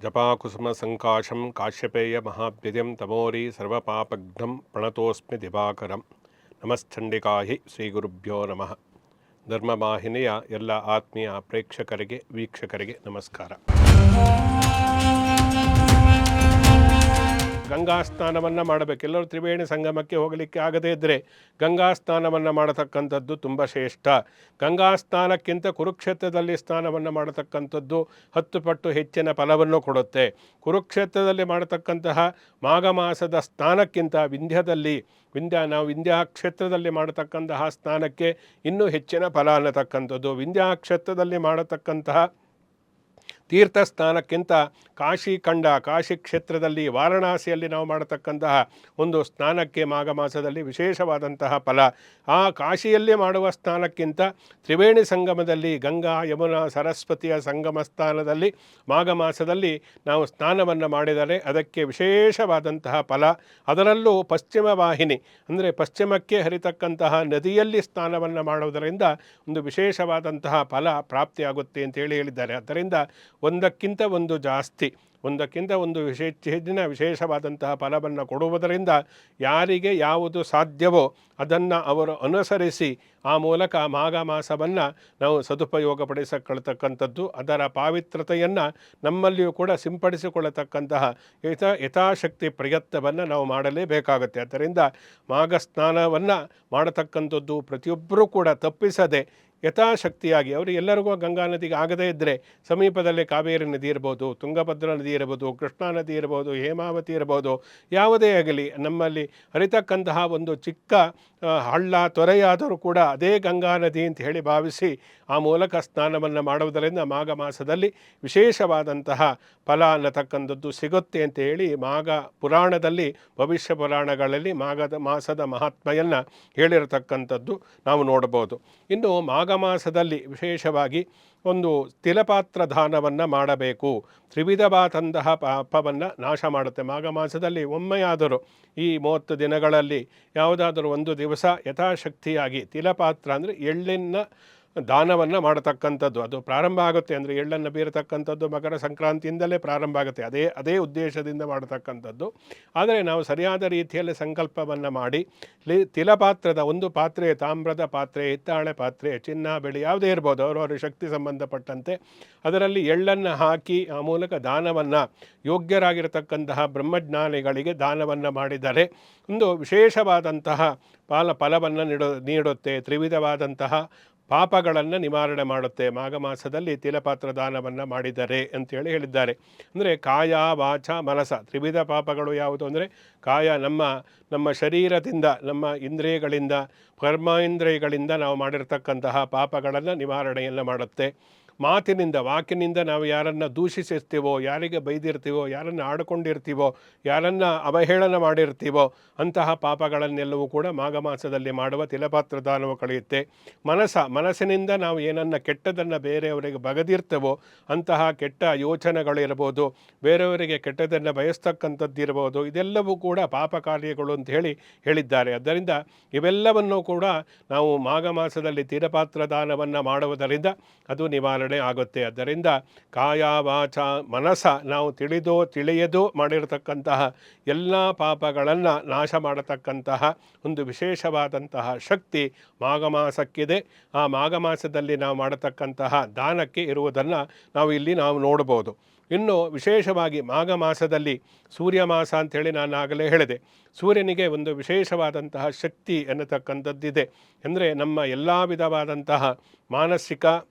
ಜಪಾಕುಸುಮಸಂಕಾಶಂ ಕಾಶ್ಯಪೇಯ ಮಹಾಭ್ಯಜಂ ತಮೋರಿ ಸರ್ವಪಾಪಘ್ನಂ ಪ್ರಣತೋಸ್ಮಿ ದಿವಾಕರಂ. ನಮಶ್ಚಂಡಿಕಾಹಿ ಶ್ರೀಗುರುಭ್ಯೋ ನಮಃ. ಧರ್ಮವಾಹಿನಿಯ ಎಲ್ಲ ಆತ್ಮೀಯ ಪ್ರೇಕ್ಷಕರಿಗೆ ವೀಕ್ಷಕರಿಗೆ ನಮಸ್ಕಾರ. ಗಂಗಾ ಸ್ನಾನವನ್ನು ಮಾಡಬೇಕು. ಎಲ್ಲರೂ ತ್ರಿವೇಣಿ ಸಂಗಮಕ್ಕೆ ಹೋಗಲಿಕ್ಕೆ ಆಗದೇ ಇದ್ದರೆ ಗಂಗಾ ಸ್ನಾನವನ್ನು ಮಾಡತಕ್ಕಂಥದ್ದು ತುಂಬ ಶ್ರೇಷ್ಠ. ಗಂಗಾ ಸ್ನಾನಕ್ಕಿಂತ ಕುರುಕ್ಷೇತ್ರದಲ್ಲಿ ಸ್ನಾನವನ್ನು ಮಾಡತಕ್ಕಂಥದ್ದು 10 ಪಟ್ಟು ಹೆಚ್ಚಿನ ಫಲವನ್ನು ಕೊಡುತ್ತೆ. ಕುರುಕ್ಷೇತ್ರದಲ್ಲಿ ಮಾಡತಕ್ಕಂತಹ ಮಾಘ ಮಾಸದ ಸ್ನಾನಕ್ಕಿಂತ ನಾವು ವಿಂಧ್ಯ ಕ್ಷೇತ್ರದಲ್ಲಿ ಮಾಡತಕ್ಕಂತಹ ಸ್ನಾನಕ್ಕೆ ಇನ್ನೂ ಹೆಚ್ಚಿನ ಫಲ ಅನ್ನತಕ್ಕಂಥದ್ದು. ವಿಂಧ್ಯ ಕ್ಷೇತ್ರದಲ್ಲಿ ಮಾಡತಕ್ಕಂತಹ ತೀರ್ಥ ಸ್ನಾನಕ್ಕಿಂತ ಕಾಶಿ ಕ್ಷೇತ್ರದಲ್ಲಿ ವಾರಣಾಸಿಯಲ್ಲಿ ನಾವು ಮಾಡತಕ್ಕಂತಹ ಒಂದು ಸ್ನಾನಕ್ಕೆ ಮಾಘ ಮಾಸದಲ್ಲಿ ವಿಶೇಷವಾದಂತಹ ಫಲ. ಆ ಕಾಶಿಯಲ್ಲಿ ಮಾಡುವ ಸ್ನಾನಕ್ಕಿಂತ ತ್ರಿವೇಣಿ ಸಂಗಮದಲ್ಲಿ ಗಂಗಾ ಯಮುನಾ ಸರಸ್ವತಿಯ ಸಂಗಮ ಸ್ಥಾನದಲ್ಲಿ ಮಾಘ ಮಾಸದಲ್ಲಿ ನಾವು ಸ್ನಾನವನ್ನು ಮಾಡಿದರೆ ಅದಕ್ಕೆ ವಿಶೇಷವಾದಂತಹ ಫಲ. ಅದರಲ್ಲೂ ಪಶ್ಚಿಮ ವಾಹಿನಿ ಅಂದರೆ ಪಶ್ಚಿಮಕ್ಕೆ ಹರಿತಕ್ಕಂತಹ ನದಿಯಲ್ಲಿ ಸ್ನಾನವನ್ನು ಮಾಡುವುದರಿಂದ ಒಂದು ವಿಶೇಷವಾದಂತಹ ಫಲ ಪ್ರಾಪ್ತಿಯಾಗುತ್ತೆ ಅಂತೇಳಿ ಹೇಳಿದ್ದಾರೆ. ಆದ್ದರಿಂದ ಒಂದಕ್ಕಿಂತ ಒಂದು ಹೆಚ್ಚಿನ ವಿಶೇಷವಾದಂತಹ ಫಲವನ್ನು ಕೊಡುವುದರಿಂದ ಯಾರಿಗೆ ಯಾವುದು ಸಾಧ್ಯವೋ ಅದನ್ನು ಅವರು ಅನುಸರಿಸಿ ಆ ಮೂಲಕ ಮಾಘ ಮಾಸವನ್ನು ನಾವು ಸದುಪಯೋಗಪಡಿಸಿಕೊಳ್ಳತಕ್ಕಂಥದ್ದು, ಅದರ ಪಾವಿತ್ರತೆಯನ್ನು ನಮ್ಮಲ್ಲಿಯೂ ಕೂಡ ಸಿಂಪಡಿಸಿಕೊಳ್ಳತಕ್ಕಂತಹ ಯಥಾಶಕ್ತಿ ಪ್ರಯತ್ನವನ್ನು ನಾವು ಮಾಡಲೇಬೇಕಾಗುತ್ತೆ. ಆದ್ದರಿಂದ ಮಾಘ ಸ್ನಾನವನ್ನು ಮಾಡತಕ್ಕಂಥದ್ದು ಪ್ರತಿಯೊಬ್ಬರೂ ಕೂಡ ತಪ್ಪಿಸದೆ ಯಥಾಶಕ್ತಿಯಾಗಿ ಅವರು ಎಲ್ಲರಿಗೂ ಗಂಗಾ ನದಿಗೆ ಆಗದೇ ಇದ್ದರೆ ಸಮೀಪದಲ್ಲೇ ಕಾವೇರಿ ನದಿ ಇರ್ಬೋದು, ತುಂಗಭದ್ರಾ ನದಿ ಇರ್ಬೋದು, ಕೃಷ್ಣಾ ನದಿ ಇರ್ಬೋದು, ಹೇಮಾವತಿ ಇರ್ಬೋದು, ಯಾವುದೇ ಆಗಲಿ ನಮ್ಮಲ್ಲಿ ಹರಿತಕ್ಕಂತಹ ಒಂದು ಚಿಕ್ಕ ಹಳ್ಳ ತೊರೆಯಾದರೂ ಕೂಡ ಅದೇ ಗಂಗಾ ನದಿ ಅಂತ ಹೇಳಿ ಭಾವಿಸಿ ಆ ಮೂಲಕ ಸ್ನಾನವನ್ನು ಮಾಡುವುದರಿಂದ ಮಾಘ ಮಾಸದಲ್ಲಿ ವಿಶೇಷವಾದಂತಹ ಫಲ ಅನ್ನತಕ್ಕಂಥದ್ದು ಸಿಗುತ್ತೆ ಅಂತ ಹೇಳಿ ಮಾಘ ಪುರಾಣದಲ್ಲಿ ಭವಿಷ್ಯ ಪುರಾಣಗಳಲ್ಲಿ ಮಾಸದ ಮಹಾತ್ಮೆಯನ್ನು ಹೇಳಿರತಕ್ಕಂಥದ್ದು ನಾವು ನೋಡಬಹುದು. ಇನ್ನು ಮಾಘ ಮಾಸದಲ್ಲಿ ವಿಶೇಷವಾಗಿ ಒಂದು ತಿಲಪಾತ್ರ ದಾನವನ್ನು ಮಾಡಬೇಕು. ತ್ರಿವಿಧವಾದಂತಹ ಪಾಪವನ್ನು ನಾಶ ಮಾಡುತ್ತೆ. ಮಾಘ ಮಾಸದಲ್ಲಿ ಒಮ್ಮೆಯಾದರೂ ಈ 30 ದಿನಗಳಲ್ಲಿ ಯಾವುದಾದರೂ ಒಂದು ದಿವಸ ಯಥಾಶಕ್ತಿಯಾಗಿ ತಿಲಪಾತ್ರ ಅಂದರೆ ಎಳ್ಳಿನ ದಾನವನ್ನು ಮಾಡತಕ್ಕಂಥದ್ದು. ಅದು ಪ್ರಾರಂಭ ಆಗುತ್ತೆ ಅಂದರೆ ಎಳ್ಳನ್ನು ಬೀರತಕ್ಕಂಥದ್ದು ಮಕರ ಸಂಕ್ರಾಂತಿಯಿಂದಲೇ ಪ್ರಾರಂಭ ಆಗುತ್ತೆ. ಅದೇ ಉದ್ದೇಶದಿಂದ ಮಾಡತಕ್ಕಂಥದ್ದು. ಆದರೆ ನಾವು ಸರಿಯಾದ ರೀತಿಯಲ್ಲಿ ಸಂಕಲ್ಪವನ್ನು ಮಾಡಿ ತಿಲಪಾತ್ರದ ಒಂದು ಪಾತ್ರೆ, ತಾಮ್ರದ ಪಾತ್ರೆ, ಹಿತ್ತಾಳೆ ಪಾತ್ರೆ, ಚಿನ್ನ ಬೆಳ್ಳಿ ಯಾವುದೇ ಇರ್ಬೋದು, ಅವರವರ ಶಕ್ತಿ ಸಂಬಂಧಪಟ್ಟಂತೆ ಅದರಲ್ಲಿ ಎಳ್ಳನ್ನು ಹಾಕಿ ಆ ಮೂಲಕ ದಾನವನ್ನು ಯೋಗ್ಯರಾಗಿರತಕ್ಕಂತಹ ಬ್ರಹ್ಮಜ್ಞಾನಿಗಳಿಗೆ ದಾನವನ್ನು ಮಾಡಿದರೆ ಒಂದು ವಿಶೇಷವಾದಂತಹ ಫಲವನ್ನು ನೀಡುತ್ತೆ. ತ್ರಿವಿಧವಾದಂತಹ ಪಾಪಗಳನ್ನು ನಿವಾರಣೆ ಮಾಡುತ್ತೆ ಮಾಘ ಮಾಸದಲ್ಲಿ ತಿಲಪಾತ್ರ ದಾನವನ್ನು ಮಾಡಿದರೆ ಅಂತೇಳಿ ಹೇಳಿದ್ದಾರೆ. ಅಂದರೆ ಕಾಯ ವಾಚ ಮನಸ ತ್ರಿವಿಧ ಪಾಪಗಳು ಯಾವುದು ಅಂದರೆ ಕಾಯ ನಮ್ಮ ಶರೀರದಿಂದ, ನಮ್ಮ ಇಂದ್ರಿಯಗಳಿಂದ, ಕರ್ಮೇಂದ್ರಿಯಗಳಿಂದ ನಾವು ಮಾಡಿರ್ತಕ್ಕಂತಹ ಪಾಪಗಳನ್ನು ನಿವಾರಣೆಯನ್ನು ಮಾಡುತ್ತೆ. ವಾಕಿನಿಂದ ನಾವು ಯಾರನ್ನು ದೂಷಿಸಿರ್ತೀವೋ, ಯಾರಿಗೆ ಬೈದಿರ್ತೀವೋ, ಯಾರನ್ನು ಆಡಿಕೊಂಡಿರ್ತೀವೋ, ಯಾರನ್ನು ಅವಹೇಳನ ಮಾಡಿರ್ತೀವೋ ಅಂತಹ ಪಾಪಗಳನ್ನೆಲ್ಲವೂ ಕೂಡ ಮಾಘ ಮಾಸದಲ್ಲಿ ಮಾಡುವ ತಿಲಪಾತ್ರ ದಾನವು ಕಳೆಯುತ್ತೆ. ಮನಸ್ಸಿನಿಂದ ನಾವು ಏನನ್ನು ಕೆಟ್ಟದನ್ನು ಬೇರೆಯವರಿಗೆ ಬಗೆದಿರ್ತವೋ ಅಂತಹ ಕೆಟ್ಟ ಯೋಚನೆಗಳಿರ್ಬೋದು, ಬೇರೆಯವರಿಗೆ ಕೆಟ್ಟದನ್ನು ಬಯಸ್ತಕ್ಕಂಥದ್ದಿರ್ಬೋದು, ಇದೆಲ್ಲವೂ ಕೂಡ ಪಾಪ ಕಾರ್ಯಗಳು ಅಂತ ಹೇಳಿದ್ದಾರೆ. ಆದ್ದರಿಂದ ಇವೆಲ್ಲವನ್ನು ಕೂಡ ನಾವು ಮಾಘ ಮಾಸದಲ್ಲಿ ತಿಲಪಾತ್ರ ದಾನವನ್ನು ಮಾಡುವುದರಿಂದ ಅದು ನಿವಾರಣೆ ಆಗುತ್ತೆ. ಆದ್ದರಿಂದ ಕಾಯ ವಾಚ ಮನಸ ನಾವು ತಿಳಿಯದೋ ಮಾಡಿರತಕ್ಕಂತಹ ಎಲ್ಲ ಪಾಪಗಳನ್ನು ನಾಶ ಮಾಡತಕ್ಕಂತಹ ಒಂದು ವಿಶೇಷವಾದಂತಹ ಶಕ್ತಿ ಮಾಘ ಮಾಸಕ್ಕಿದೆ. ಆ ಮಾಘ ಮಾಸದಲ್ಲಿ ನಾವು ಮಾಡತಕ್ಕಂತಹ ದಾನಕ್ಕೆ ಇರುವುದನ್ನು ನಾವು ನೋಡ್ಬೋದು. ಇನ್ನು ವಿಶೇಷವಾಗಿ ಮಾಘ ಮಾಸದಲ್ಲಿ ಸೂರ್ಯ ಮಾಸ ಅಂಥೇಳಿ ನಾನು ಆಗಲೇ ಹೇಳಿದೆ. ಸೂರ್ಯನಿಗೆ ಒಂದು ವಿಶೇಷವಾದಂತಹ ಶಕ್ತಿ ಎನ್ನತಕ್ಕಂಥದ್ದಿದೆ. ಅಂದರೆ ನಮ್ಮ ಎಲ್ಲ ವಿಧವಾದಂತಹ ಮಾನಸಿಕ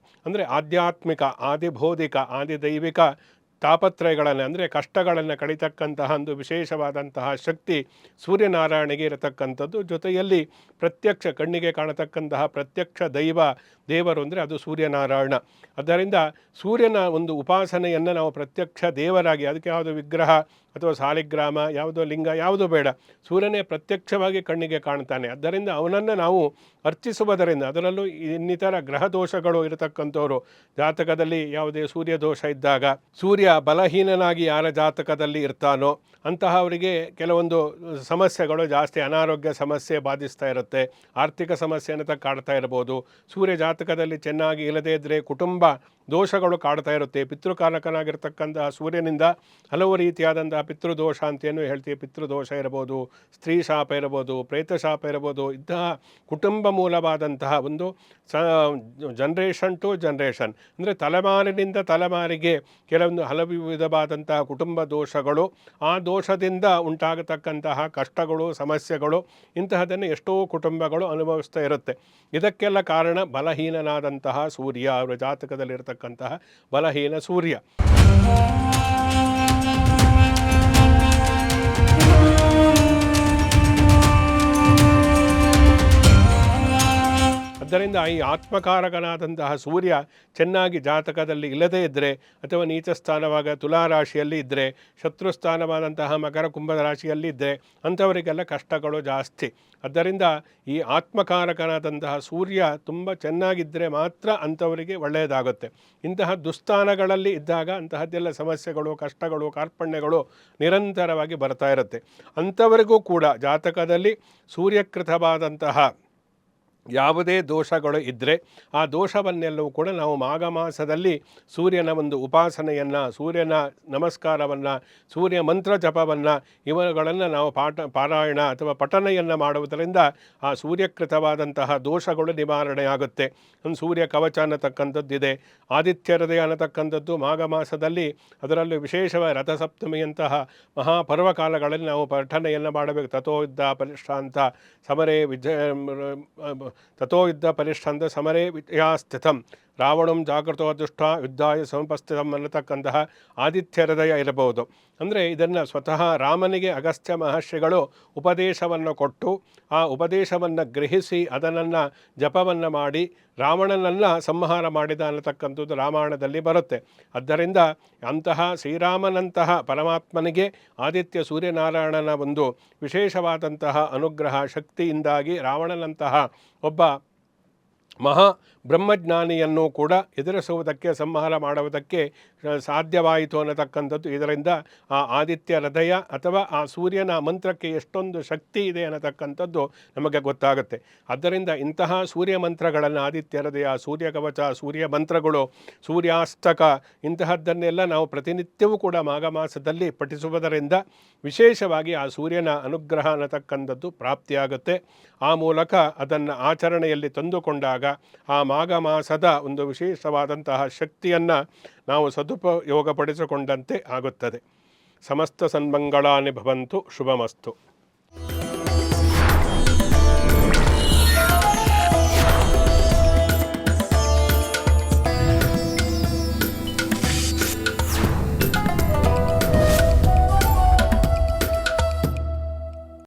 ಅಂದರೆ ಆಧ್ಯಾತ್ಮಿಕ, ಆದಿಭೌತಿಕ, ಆದಿದೈವಿಕ ತಾಪತ್ರಯಗಳನ್ನು ಅಂದರೆ ಕಷ್ಟಗಳನ್ನು ಕಡಿತಕ್ಕಂತಹ ಒಂದು ವಿಶೇಷವಾದಂತಹ ಶಕ್ತಿ ಸೂರ್ಯನಾರಾಯಣಿಗೆ ಇರತಕ್ಕಂಥದ್ದು. ಜೊತೆಯಲ್ಲಿ ಪ್ರತ್ಯಕ್ಷ ಕಣ್ಣಿಗೆ ಕಾಣತಕ್ಕಂತಹ ಪ್ರತ್ಯಕ್ಷ ದೇವರು ಅಂದರೆ ಅದು ಸೂರ್ಯನಾರಾಯಣ. ಆದ್ದರಿಂದ ಸೂರ್ಯನ ಒಂದು ಉಪಾಸನೆಯನ್ನು ನಾವು ಪ್ರತ್ಯಕ್ಷ ದೇವರಾಗಿ, ಅದಕ್ಕೆ ಯಾವುದೋ ವಿಗ್ರಹ ಅಥವಾ ಸಾಲಿಗ್ರಾಮ, ಯಾವುದೋ ಲಿಂಗ ಯಾವುದೂ ಬೇಡ, ಸೂರ್ಯನೇ ಪ್ರತ್ಯಕ್ಷವಾಗಿ ಕಣ್ಣಿಗೆ ಕಾಣ್ತಾನೆ. ಆದ್ದರಿಂದ ಅವನನ್ನು ನಾವು ಅರ್ಚಿಸುವುದರಿಂದ, ಅದರಲ್ಲೂ ಇನ್ನಿತರ ಗ್ರಹ ದೋಷಗಳು ಇರತಕ್ಕಂಥವ್ರು ಜಾತಕದಲ್ಲಿ ಯಾವುದೇ ಸೂರ್ಯ ದೋಷ ಇದ್ದಾಗ, ಸೂರ್ಯ ಬಲಹೀನನಾಗಿ ಯಾರ ಜಾತಕದಲ್ಲಿ ಇರ್ತಾನೋ ಅಂತಹವರಿಗೆ ಕೆಲವೊಂದು ಸಮಸ್ಯೆಗಳು ಜಾಸ್ತಿ, ಅನಾರೋಗ್ಯ ಸಮಸ್ಯೆ ಬಾಧಿಸ್ತಾ ಇರುತ್ತೆ, ಆರ್ಥಿಕ ಸಮಸ್ಯೆ ಅಂತ ಕಾಡ್ತಾ ಇರ್ಬೋದು. ಸೂರ್ಯ ಜಾತಕದಲ್ಲಿ ಚೆನ್ನಾಗಿ ಇಲ್ಲದೇ ಇದ್ದರೆ ಕುಟುಂಬ ದೋಷಗಳು ಕಾಡ್ತಾ ಇರುತ್ತೆ. ಪಿತೃಕಾರಕನಾಗಿರ್ತಕ್ಕಂತಹ ಸೂರ್ಯನಿಂದ ಹಲವು ರೀತಿಯಾದಂತಹ ಪಿತೃದೋಷ ಅಂತೇನು ಹೇಳ್ತೀವಿ. ಪಿತೃದೋಷ ಇರ್ಬೋದು, ಸ್ತ್ರೀ ಶಾಪ ಇರ್ಬೋದು, ಪ್ರೇತ ಶಾಪ ಇರ್ಬೋದು. ಇಂತಹ ಕುಟುಂಬ ಮೂಲವಾದಂತಹ ಒಂದು ಜನ್ರೇಷನ್ ಟು ಜನ್ರೇಷನ್ ಅಂದರೆ ತಲೆಮಾರಿನಿಂದ ತಲೆಮಾರಿಗೆ ಕೆಲವೊಂದು ಹಲವು ವಿಧವಾದಂತಹ ಕುಟುಂಬ ದೋಷಗಳು, ಆ ದೋಷದಿಂದ ಉಂಟಾಗತಕ್ಕಂತಹ ಕಷ್ಟಗಳು, ಸಮಸ್ಯೆಗಳು, ಇಂತಹದನ್ನು ಎಷ್ಟೋ ಕುಟುಂಬಗಳು ಅನುಭವಿಸ್ತಾ ಇರುತ್ತೆ. ಇದಕ್ಕೆಲ್ಲ ಕಾರಣ ಬಲಹೀನನಾದಂತಹ ಸೂರ್ಯ, ಅವರ ಜಾತಕದಲ್ಲಿರ್ತಕ್ಕಂತಹ ಬಲಹೀನ ಸೂರ್ಯ. ಆದ್ದರಿಂದ ಈ ಆತ್ಮಕಾರಕನಾದಂತಹ ಸೂರ್ಯ ಚೆನ್ನಾಗಿ ಜಾತಕದಲ್ಲಿ ಇಲ್ಲದೇ ಇದ್ದರೆ, ಅಥವಾ ನೀಚ ಸ್ಥಾನವಾಗ ತುಲಾ ರಾಶಿಯಲ್ಲಿ ಇದ್ದರೆ, ಶತ್ರುಸ್ಥಾನವಾದಂತಹ ಮಕರ ಕುಂಭದ ರಾಶಿಯಲ್ಲಿ ಇದ್ದರೆ ಅಂಥವರಿಗೆಲ್ಲ ಕಷ್ಟಗಳು ಜಾಸ್ತಿ. ಆದ್ದರಿಂದ ಈ ಆತ್ಮಕಾರಕನಾದಂತಹ ಸೂರ್ಯ ತುಂಬ ಚೆನ್ನಾಗಿದ್ದರೆ ಮಾತ್ರ ಅಂಥವರಿಗೆ ಒಳ್ಳೆಯದಾಗುತ್ತೆ. ಇಂತಹ ದುಸ್ಥಾನಗಳಲ್ಲಿ ಇದ್ದಾಗ ಅಂತಹದ್ದೆಲ್ಲ ಸಮಸ್ಯೆಗಳು, ಕಷ್ಟಗಳು, ಕಾರ್ಪಣ್ಯಗಳು ನಿರಂತರವಾಗಿ ಬರ್ತಾ ಇರುತ್ತೆ. ಅಂಥವರಿಗೂ ಕೂಡ ಜಾತಕದಲ್ಲಿ ಸೂರ್ಯಕೃತವಾದಂತಹ ಯಾವುದೇ ದೋಷಗಳು ಇದ್ದರೆ ಆ ದೋಷವನ್ನೆಲ್ಲವೂ ಕೂಡ ನಾವು ಮಾಘ ಮಾಸದಲ್ಲಿ ಸೂರ್ಯನ ಒಂದು ಉಪಾಸನೆಯನ್ನು, ಸೂರ್ಯನ ನಮಸ್ಕಾರವನ್ನು, ಸೂರ್ಯ ಮಂತ್ರ ಜಪವನ್ನು ಇವುಗಳನ್ನು ನಾವು ಪಾರಾಯಣ ಅಥವಾ ಪಠನೆಯನ್ನು ಮಾಡುವುದರಿಂದ ಆ ಸೂರ್ಯಕೃತವಾದಂತಹ ದೋಷಗಳು ನಿವಾರಣೆ ಆಗುತ್ತೆ. ಒಂದು ಸೂರ್ಯ ಕವಚ ಅನ್ನತಕ್ಕಂಥದ್ದಿದೆ, ಆದಿತ್ಯ ಹೃದಯ ಅನ್ನತಕ್ಕಂಥದ್ದು ಮಾಘ ಮಾಸದಲ್ಲಿ, ಅದರಲ್ಲೂ ವಿಶೇಷವಾಗಿ ರಥಸಪ್ತಮಿಯಂತಹ ಮಹಾಪರ್ವಕಾಲಗಳಲ್ಲಿ ನಾವು ಪಠನೆಯನ್ನು ಮಾಡಬೇಕು. ತಥೋ ಯುದ್ಧ ಪರಿಶ್ರಾಂತ ಸಮರೇ ತಥೋ ಯುದ್ಧ ಪರಿಶ್ರಾಂತ ಸಮರೇ ವಿಜಯಾಸ್ಥಿತಂ ರಾವಣಂ ಜಾಗೃತೋ ದುಷ್ಟ ಯುದ್ಧಾಯ ಸಮುಪಸ್ಥಿತಂ ಅನ್ನತಕ್ಕಂತಹ ಆದಿತ್ಯ ಹೃದಯ ಇರಬಹುದು. ಅಂದರೆ ಇದನ್ನು ಸ್ವತಃ ರಾಮನಿಗೆ ಅಗಸ್ತ್ಯ ಮಹರ್ಷಿಗಳು ಉಪದೇಶವನ್ನು ಕೊಟ್ಟು, ಆ ಉಪದೇಶವನ್ನು ಗ್ರಹಿಸಿ ಅದನ್ನು ಜಪವನ್ನು ಮಾಡಿ ರಾವಣನನ್ನು ಸಂಹಾರ ಮಾಡಿದ ಅನ್ನತಕ್ಕಂಥದ್ದು ರಾಮಾಯಣದಲ್ಲಿ ಬರುತ್ತೆ. ಆದ್ದರಿಂದ ಅಂತಹ ಶ್ರೀರಾಮನಂತಹ ಪರಮಾತ್ಮನಿಗೆ ಆದಿತ್ಯ ಸೂರ್ಯನಾರಾಯಣನ ಒಂದು ವಿಶೇಷವಾದಂತಹ ಅನುಗ್ರಹ ಶಕ್ತಿಯಿಂದಾಗಿ ರಾವಣನಂತಹ ಒಬ್ಬ ಮಹಾ ಬ್ರಹ್ಮಜ್ಞಾನಿಯನ್ನು ಕೂಡ ಎದುರಿಸುವುದಕ್ಕೆ, ಸಂಹಾರ ಮಾಡುವುದಕ್ಕೆ ಸಾಧ್ಯವಾಯಿತು ಅನ್ನತಕ್ಕಂಥದ್ದು ಇದರಿಂದ ಆ ಆದಿತ್ಯ ಹೃದಯ ಅಥವಾ ಆ ಸೂರ್ಯನ ಮಂತ್ರಕ್ಕೆ ಎಷ್ಟೊಂದು ಶಕ್ತಿ ಇದೆ ಅನ್ನತಕ್ಕಂಥದ್ದು ನಮಗೆ ಗೊತ್ತಾಗುತ್ತೆ. ಆದ್ದರಿಂದ ಇಂತಹ ಸೂರ್ಯ ಮಂತ್ರಗಳನ್ನು, ಆದಿತ್ಯ ಹೃದಯ, ಸೂರ್ಯ ಕವಚ, ಸೂರ್ಯ ಮಂತ್ರಗಳು, ಸೂರ್ಯಾಸ್ತಕ ಇಂತಹದ್ದನ್ನೆಲ್ಲ ನಾವು ಪ್ರತಿನಿತ್ಯವೂ ಕೂಡ ಮಾಘ ಮಾಸದಲ್ಲಿ ಪಠಿಸುವುದರಿಂದ ವಿಶೇಷವಾಗಿ ಆ ಸೂರ್ಯನ ಅನುಗ್ರಹ ಅನ್ನತಕ್ಕಂಥದ್ದು ಪ್ರಾಪ್ತಿಯಾಗುತ್ತೆ. ಆ ಮೂಲಕ ಅದನ್ನು ಆಚರಣೆಯಲ್ಲಿ ತಂದುಕೊಂಡಾಗ ಆ ಮಾಘ ಮಾಸದ ಒಂದು ವಿಶೇಷವಾದಂತಹ ಶಕ್ತಿಯನ್ನು ನಾವು ಸದುಪಯೋಗಪಡಿಸಿಕೊಂಡಂತೆ ಆಗುತ್ತದೆ. ಸಮಸ್ತ ಸನ್ಮಂಗಳಾನಿ ಭವಂತು. ಶುಭಮಸ್ತು.